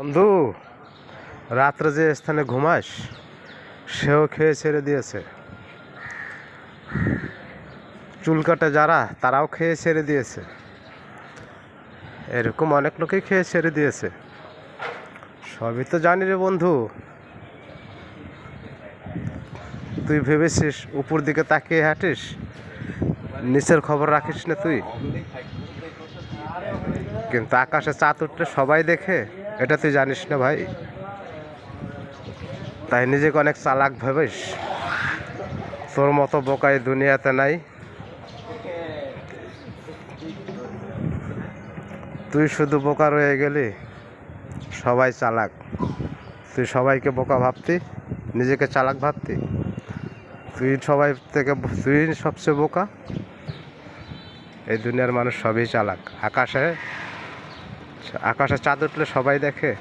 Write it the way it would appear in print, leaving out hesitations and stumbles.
বন্ধু, রাত্রে যে স্থানে ঘুমাস সেও খেয়ে ছেড়ে দিয়েছে। চুল কাটে যারা তারাও খেয়ে ছেড়ে দিয়েছে। এরকম অনেক লোকেই খেয়ে ছেড়ে দিয়েছে। সবই তো জানি রে বন্ধু। তুই ভেবেছিস উপর দিকে তাকিয়ে হাঁটিস, নিচের খবর রাখিস না তুই। কিন্তু আকাশে চাঁদ উঠলে সবাই দেখে, এটা তুই জানিস না ভাই। তাই নিজেকে অনেক চালাক ভাবিস। তোর মতো বোকা এই দুনিয়াতে নাই। তুই শুধু বোকা রয়ে গেলি, সবাই চালাক। তুই সবাইকে বোকা ভাবতি, নিজেকে চালাক ভাবতি। তুই সবচেয়ে বোকা। এই দুনিয়ার মানুষ সবই চালাক। আকাশে চাঁদ উঠলে সবাই দেখে।